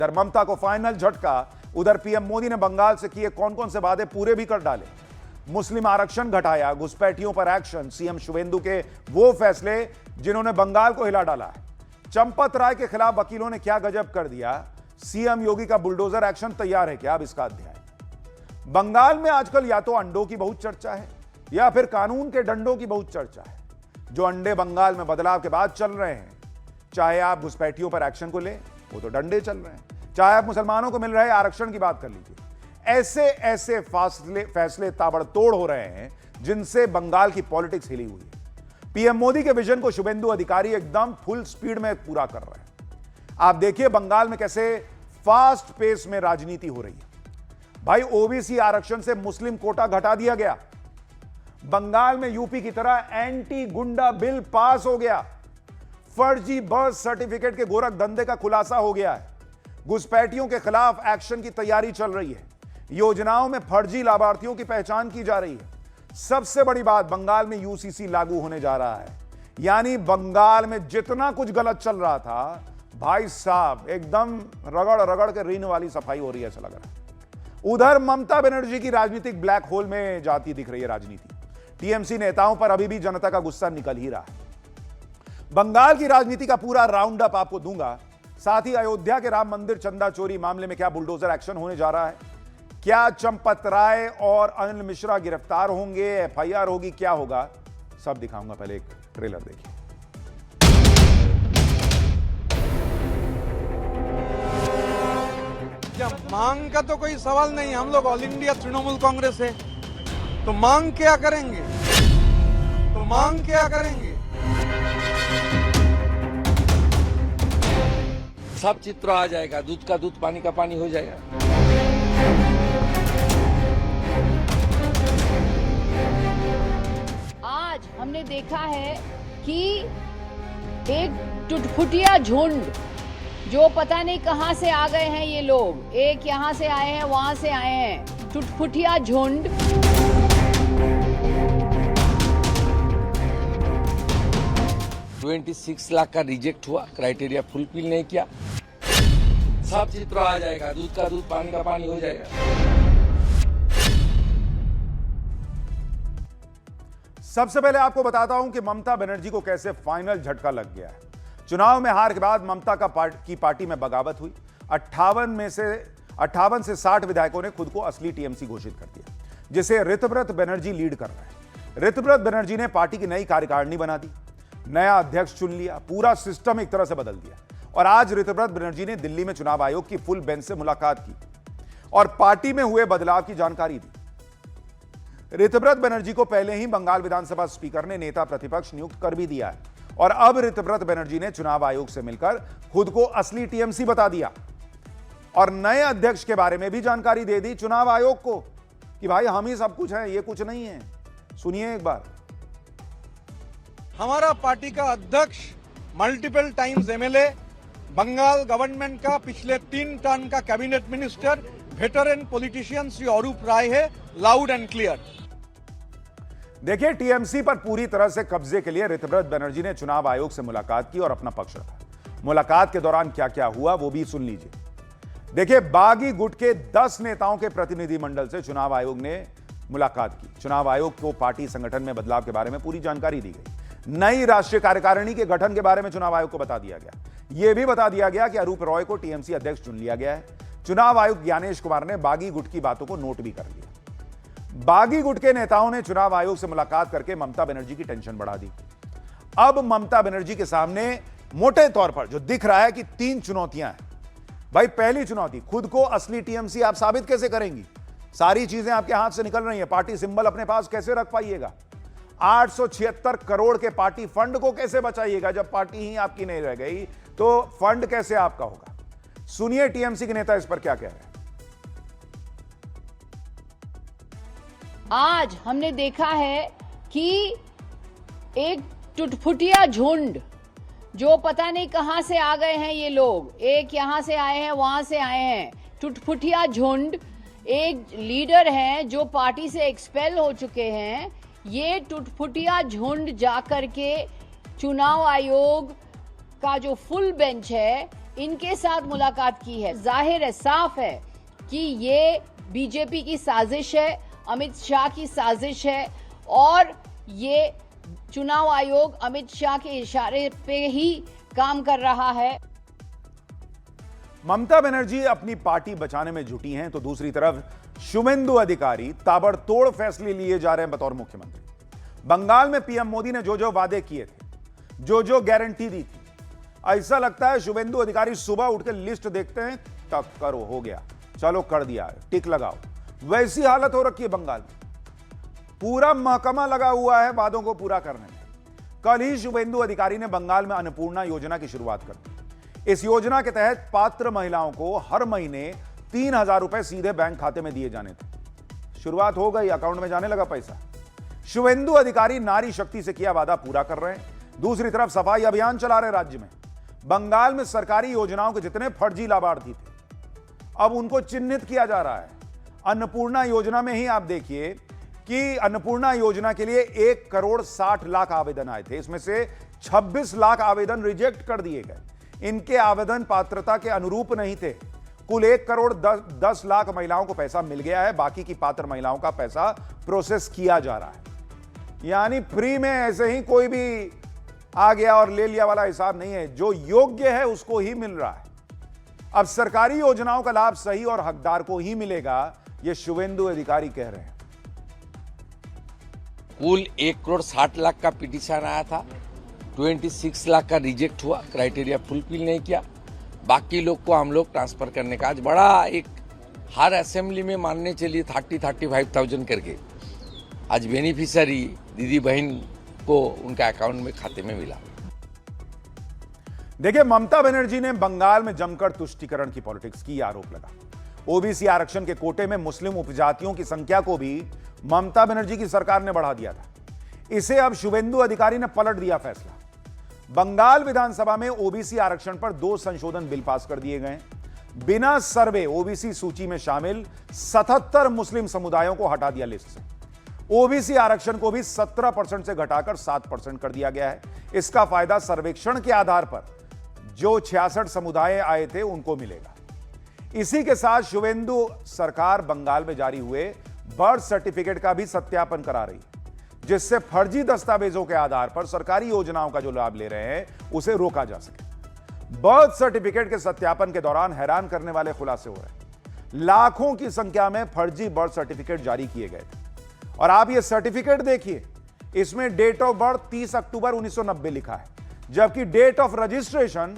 इधर ममता को फाइनल झटका, उधर पीएम मोदी ने बंगाल से किए कौन कौन से वादे पूरे भी कर डाले। मुस्लिम आरक्षण घटाया, घुसपैठियों पर एक्शन, सीएम शुवेंदु के वो फैसले जिन्होंने बंगाल को हिला डाला है। चंपत राय के खिलाफ वकीलों ने क्या गजब कर दिया। सीएम योगी का बुलडोजर एक्शन तैयार है क्या, अब इसका अध्याय। बंगाल में आजकल या तो अंडों की बहुत चर्चा है या फिर कानून के डंडों की बहुत चर्चा है। जो अंडे बंगाल में बदलाव के बाद चल रहे हैं, चाहे आप घुसपैठियों पर एक्शन को ले, वो तो डंडे चल रहे हैं, चाहे आप मुसलमानों को मिल रहे आरक्षण की बात कर लीजिए। ऐसे ऐसे फैसले ताबड़तोड़ हो रहे हैं जिनसे बंगाल की पॉलिटिक्स हिली हुई है। पीएम मोदी के विजन को शुभेंदु अधिकारी एकदम फुल स्पीड में पूरा कर रहे हैं। आप देखिए बंगाल में कैसे फास्ट पेस में राजनीति हो रही है। भाई ओबीसी आरक्षण से मुस्लिम कोटा घटा दिया गया। बंगाल में यूपी की तरह एंटी गुंडा बिल पास हो गया। फर्जी बर्थ सर्टिफिकेट के गोरख धंधे का खुलासा हो गया है। घुसपैठियों के खिलाफ एक्शन की तैयारी चल रही है। योजनाओं में फर्जी लाभार्थियों की पहचान की जा रही है। सबसे बड़ी बात, बंगाल में यूसीसी लागू होने जा रहा है। यानी बंगाल में जितना कुछ गलत चल रहा था, भाई साहब एकदम रगड़ रगड़ के रीन वाली सफाई हो रही है, ऐसा लग रहा है। उधर ममता बनर्जी की राजनीतिक ब्लैक होल में जाती दिख रही है राजनीति। टीएमसी नेताओं पर अभी भी जनता का गुस्सा निकल ही रहा है। बंगाल की राजनीति का पूरा राउंड अप आपको दूंगा। साथ ही अयोध्या के राम मंदिर चंदा चोरी मामले में क्या बुलडोजर एक्शन होने जा रहा है, क्या चंपत राय और अनिल मिश्रा गिरफ्तार होंगे, एफआईआर होगी, क्या होगा, सब दिखाऊंगा। पहले एक ट्रेलर देखिए। मांग का तो कोई सवाल नहीं, हम लोग ऑल इंडिया तृणमूल कांग्रेस है, तो मांग क्या करेंगे, तो मांग क्या करेंगे। सब चित्र आ जाएगा, दूध का दूध पानी का पानी हो जाएगा। आज हमने देखा है कि एक टुटफुटिया झुंड, जो पता नहीं कहां से आ गए हैं ये लोग, एक यहां से आए हैं वहां से आए हैं, टुटफुटिया झुंड। 26 लाख का रिजेक्ट हुआ, क्राइटेरिया फुलफिल नहीं किया। सब चित्र आ जाएगा, दूध का दूध पानी का पानी हो जाएगा। सबसे पहले आपको बताता हूं कि ममता बनर्जी को कैसे फाइनल झटका लग गया है। चुनाव में हार के बाद ममता की पार्टी में बगावत हुई। 58 से 60 विधायकों ने खुद को असली टीएमसी घोषित कर दिया, जिसे ऋतव्रत बनर्जी लीड कर रहे हैं। ऋतव्रत बनर्जी ने पार्टी की नई कार्यकारिणी बना दी, नया अध्यक्ष चुन लिया, पूरा सिस्टम एक तरह से बदल दिया। और आज ऋतव्रत बनर्जी ने दिल्ली में चुनाव आयोग की फुल बेंच से मुलाकात की और पार्टी में हुए बदलाव की जानकारी दी। ऋतव्रत बनर्जी को पहले ही बंगाल विधानसभा स्पीकर ने नेता प्रतिपक्ष नियुक्त कर भी दिया है और अब ऋतव्रत बनर्जी ने चुनाव आयोग से मिलकर खुद को असली टीएमसी बता दिया और नए अध्यक्ष के बारे में भी जानकारी दे दी चुनाव आयोग को कि भाई हम ही सब कुछ हैं, ये कुछ नहीं है। सुनिए एक बार। हमारा पार्टी का अध्यक्ष, multiple times MLA, Bengal government का पिछले 3 टर्म का cabinet minister, veteran politician Shri Arup Roy है, लाउड एंड क्लियर। देखिए, टीएमसी पर पूरी तरह से कब्जे के लिए ऋतव्रत बनर्जी ने चुनाव आयोग से मुलाकात की और अपना पक्ष रखा। मुलाकात के दौरान क्या क्या हुआ वो भी सुन लीजिए। देखिए, बागी गुट के 10 नेताओं के प्रतिनिधिमंडल से चुनाव आयोग ने मुलाकात की। चुनाव आयोग को पार्टी संगठन में बदलाव के बारे में पूरी जानकारी दी गई। नई राष्ट्रीय कार्यकारिणी के गठन के बारे में चुनाव आयोग को बता दिया गया। यह भी बता दिया गया कि अरूप रॉय को टीएमसी अध्यक्ष चुन लिया गया है। चुनाव आयुक्त ज्ञानेश कुमार ने बागी गुट की बातों को नोट भी कर लिया। बागी गुट के नेताओं ने चुनाव आयोग से मुलाकात करके ममता बनर्जी की टेंशन बढ़ा दी। अब ममता बनर्जी के सामने मोटे तौर पर जो दिख रहा है कि 3 चुनौतियां हैं। भाई, पहली चुनौती, खुद को असली टीएमसी आप साबित कैसे करेंगी? सारी चीजें आपके हाथ से निकल रही हैं। पार्टी सिंबल अपने पास कैसे रख पाइएगा? 876 करोड़ के पार्टी फंड को कैसे बचाइएगा? जब पार्टी ही आपकी नहीं रह गई तो फंड कैसे आपका होगा? सुनिए टीएमसी के नेता इस पर क्या कह रहे हैं। आज हमने देखा है कि एक टुटफुटिया झुंड, जो पता नहीं कहां से आ गए हैं ये लोग, एक यहां से आए हैं वहां से आए हैं, टुटफुटिया झुंड, एक लीडर हैं जो पार्टी से एक्सपेल हो चुके हैं। ये टुटफुटिया झुंड जाकर के चुनाव आयोग का जो फुल बेंच है इनके साथ मुलाकात की है। जाहिर है, साफ है कि ये बीजेपी की साजिश है, अमित शाह की साजिश है और ये चुनाव आयोग अमित शाह के इशारे पे ही काम कर रहा है। ममता बनर्जी अपनी पार्टी बचाने में जुटी हैं तो दूसरी तरफ शुभेंदु अधिकारी ताबड़तोड़ फैसले लिए जा रहे हैं बतौर मुख्यमंत्री। बंगाल में पीएम मोदी ने जो जो वादे किए थे, जो जो गारंटी दी थी, ऐसा लगता है शुभेंदु अधिकारी सुबह उठ के लिस्ट देखते हैं, तक करो, हो गया, चलो कर दिया, टिक लगाओ। वैसी हालत हो रखी है बंगाल में। पूरा महकमा लगा हुआ है वादों को पूरा करने में। कल ही शुभेंदु अधिकारी ने बंगाल में अन्नपूर्णा योजना की शुरुआत कर दी। इस योजना के तहत पात्र महिलाओं को हर महीने 3,000 रुपए सीधे बैंक खाते में दिए जाने थे। शुरुआत हो गई, अकाउंट में जाने लगा पैसा। शुभेंदु अधिकारी नारी शक्ति से किया वादा पूरा कर रहे हैं। दूसरी तरफ सफाई अभियान चला रहे राज्य में। बंगाल में सरकारी योजनाओं के जितने फर्जी लाभार्थी थे, अब उनको चिन्हित किया जा रहा है। अन्नपूर्णा योजना में ही आप देखिए कि अन्नपूर्णा योजना के लिए 1,60,00,000 आवेदन आए थे। इसमें से 26 लाख आवेदन रिजेक्ट कर दिए गए। इनके आवेदन पात्रता के अनुरूप नहीं थे। कुल 1,10,00,000 महिलाओं को पैसा मिल गया है। बाकी की पात्र महिलाओं का पैसा प्रोसेस किया जा रहा है। यानी फ्री में ऐसे ही कोई भी आ गया और ले लिया वाला हिसाब नहीं है। जो योग्य है उसको ही मिल रहा है। अब सरकारी योजनाओं का लाभ सही और हकदार को ही मिलेगा, यह शुभेंदु अधिकारी कह रहे हैं। कुल 1,60,00,000 का पिटीशन आया था, 26 लाख का रिजेक्ट हुआ, क्राइटेरिया फुलफिल नहीं किया। बाकी लोग को हम लोग ट्रांसफर करने का आज बड़ा एक हर असेंबली में मानने चलिए 35,000 करके आज बेनिफिशियरी दीदी बहन को उनके अकाउंट में खाते में मिला। देखिए, ममता बनर्जी ने बंगाल में जमकर तुष्टीकरण की पॉलिटिक्स की, आरोप लगा। ओबीसी आरक्षण के कोटे में मुस्लिम उपजातियों की संख्या को भी ममता बनर्जी की सरकार ने बढ़ा दिया था। इसे अब शुभेंदु अधिकारी ने पलट दिया फैसला। बंगाल विधानसभा में ओबीसी आरक्षण पर 2 संशोधन बिल पास कर दिए गए। बिना सर्वे ओबीसी सूची में शामिल 77 मुस्लिम समुदायों को हटा दिया लिस्ट से। ओबीसी आरक्षण को भी 17% से घटाकर 7% कर दिया गया है। इसका फायदा सर्वेक्षण के आधार पर जो 66 समुदाय आए थे उनको मिलेगा। इसी के साथ शुभेंदु सरकार बंगाल में जारी हुए बर्थ सर्टिफिकेट का भी सत्यापन करा रही है, जिससे फर्जी दस्तावेजों के आधार पर सरकारी योजनाओं का जो लाभ ले रहे हैं उसे रोका जा सके। बर्थ सर्टिफिकेट के सत्यापन के दौरान हैरान करने वाले खुलासे हो रहे हैं। लाखों की संख्या में फर्जी बर्थ सर्टिफिकेट जारी किए गए थे। और आप ये सर्टिफिकेट देखिए, इसमें डेट ऑफ बर्थ 30 अक्टूबर 1990 लिखा है, जबकि डेट ऑफ रजिस्ट्रेशन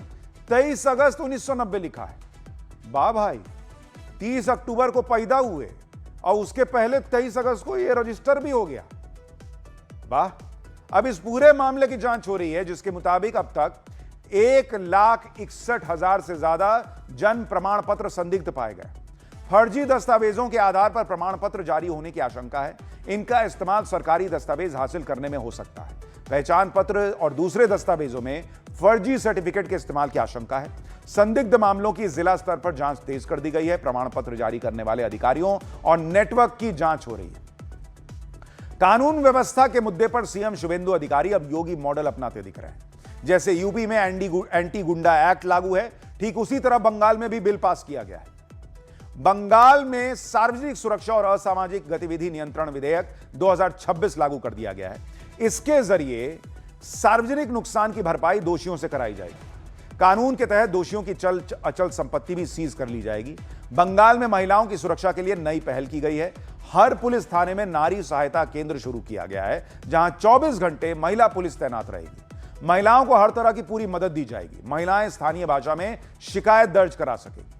23 अगस्त 1990 लिखा है। वाह भाई, 30 अक्टूबर को पैदा हुए और उसके पहले 23 अगस्त को यह रजिस्टर भी हो गया। वाह। अब इस पूरे मामले की जांच हो रही है, जिसके मुताबिक अब तक 1,61,000 से ज्यादा जन्म प्रमाण पत्र संदिग्ध पाए गए। फर्जी दस्तावेजों के आधार पर प्रमाण पत्र जारी होने की आशंका है। इनका इस्तेमाल सरकारी दस्तावेज हासिल करने में हो सकता है। पहचान पत्र और दूसरे दस्तावेजों में फर्जी सर्टिफिकेट के इस्तेमाल की आशंका है। संदिग्ध मामलों की जिला स्तर पर जांच तेज कर दी गई है। प्रमाण पत्र जारी करने वाले अधिकारियों और नेटवर्क की जांच हो रही है। कानून व्यवस्था के मुद्दे पर सीएम शुभेंदु अधिकारी अब योगी मॉडल अपनाते दिख रहे हैं। जैसे यूपी में एंटी गुंडा एक्ट लागू है, ठीक उसी तरह बंगाल में भी बिल पास किया गया है। बंगाल में सार्वजनिक सुरक्षा और असामाजिक गतिविधि नियंत्रण विधेयक 2026 लागू कर दिया गया है। इसके जरिए सार्वजनिक नुकसान की भरपाई दोषियों से कराई जाएगी। कानून के तहत दोषियों की चल अचल संपत्ति भी सीज कर ली जाएगी। बंगाल में महिलाओं की सुरक्षा के लिए नई पहल की गई है। हर पुलिस थाने में नारी सहायता केंद्र शुरू किया गया है, जहां 24 घंटे महिला पुलिस तैनात रहेगी। महिलाओं को हर तरह की पूरी मदद दी जाएगी। महिलाएं स्थानीय भाषा में शिकायत दर्ज करा सकेंगी।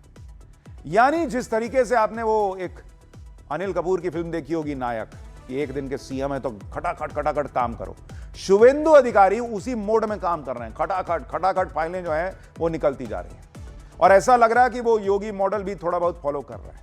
यानी जिस तरीके से आपने वो एक अनिल कपूर की फिल्म देखी होगी नायक, कि एक दिन के सीएम है तो खटाखट काम करो, शुभेंदु अधिकारी उसी मोड में काम कर रहे हैं। खटाखट फाइलें जो हैं वो निकलती जा रही हैं। और ऐसा लग रहा है कि वो योगी मॉडल भी थोड़ा बहुत फॉलो कर रहा है।